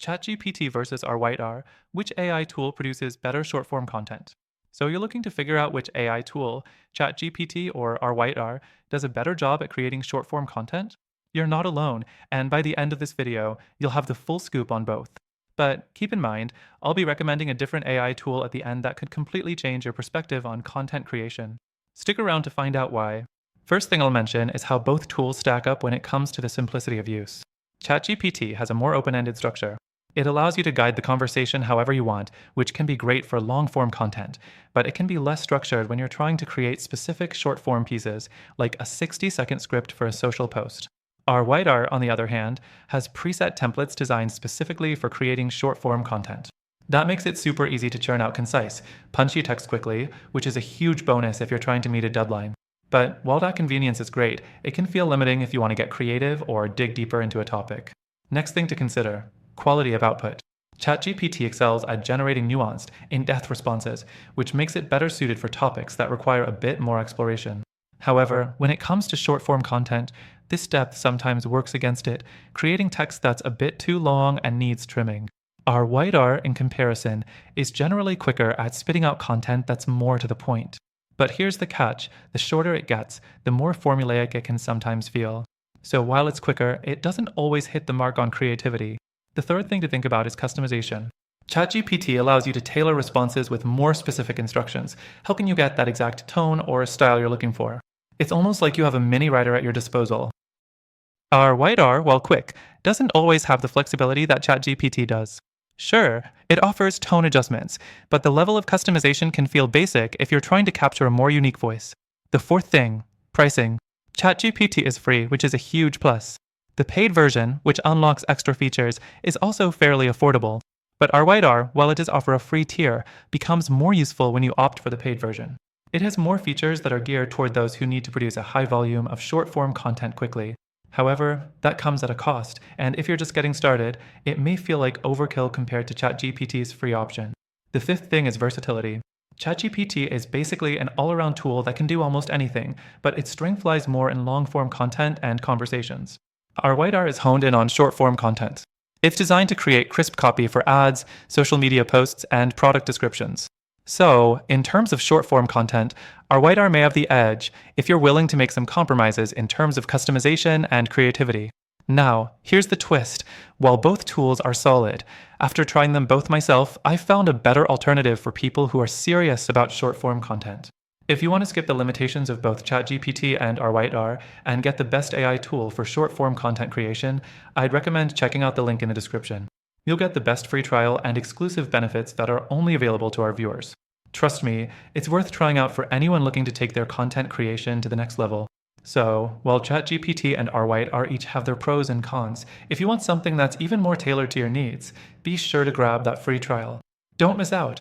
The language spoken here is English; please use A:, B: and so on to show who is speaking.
A: ChatGPT versus our Rytr, which AI tool produces better short form content? So you're looking to figure out which AI tool, ChatGPT or our Rytr, does a better job at creating short form content? You're not alone, and by the end of this video, you'll have the full scoop on both. But keep in mind, I'll be recommending a different AI tool at the end that could completely change your perspective on content creation. Stick around to find out why. First thing I'll mention is how both tools stack up when it comes to the simplicity of use. ChatGPT has a more open-ended structure. It allows you to guide the conversation however you want, which can be great for long-form content, but it can be less structured when you're trying to create specific short-form pieces, like a 60-second script for a social post. Our Rytr, on the other hand, has preset templates designed specifically for creating short-form content. That makes it super easy to churn out concise, punchy text quickly, which is a huge bonus if you're trying to meet a deadline. But while that convenience is great, it can feel limiting if you want to get creative or dig deeper into a topic. Next thing to consider: quality of output. ChatGPT excels at generating nuanced, in-depth responses, which makes it better suited for topics that require a bit more exploration. However, when it comes to short-form content, this depth sometimes works against it, creating text that's a bit too long and needs trimming. Our Rytr, in comparison, is generally quicker at spitting out content that's more to the point. But here's the catch: the shorter it gets, the more formulaic it can sometimes feel. So while it's quicker, it doesn't always hit the mark on creativity. The third thing to think about is customization. ChatGPT allows you to tailor responses with more specific instructions, helping you get that exact tone or style you're looking for. It's almost like you have a mini writer at your disposal. Our Rytr, while quick, doesn't always have the flexibility that ChatGPT does. Sure, it offers tone adjustments, but the level of customization can feel basic if you're trying to capture a more unique voice. The fourth thing: pricing. ChatGPT is free, which is a huge plus. The paid version, which unlocks extra features, is also fairly affordable. But our Rytr, while it does offer a free tier, becomes more useful when you opt for the paid version. It has more features that are geared toward those who need to produce a high volume of short-form content quickly. However, that comes at a cost, and if you're just getting started, it may feel like overkill compared to ChatGPT's free option. The fifth thing is versatility. ChatGPT is basically an all-around tool that can do almost anything, but its strength lies more in long-form content and conversations. Our Rytr is honed in on short-form content. It's designed to create crisp copy for ads, social media posts, and product descriptions. So, in terms of short-form content, our Rytr may have the edge if you're willing to make some compromises in terms of customization and creativity. Now, here's the twist. While both tools are solid, after trying them both myself, I found a better alternative for people who are serious about short-form content. If you want to skip the limitations of both ChatGPT and our Rytr and get the best AI tool for short-form content creation, I'd recommend checking out the link in the description. You'll get the best free trial and exclusive benefits that are only available to our viewers. Trust me, it's worth trying out for anyone looking to take their content creation to the next level. So, while ChatGPT and our Rytr each have their pros and cons, if you want something that's even more tailored to your needs, be sure to grab that free trial. Don't miss out.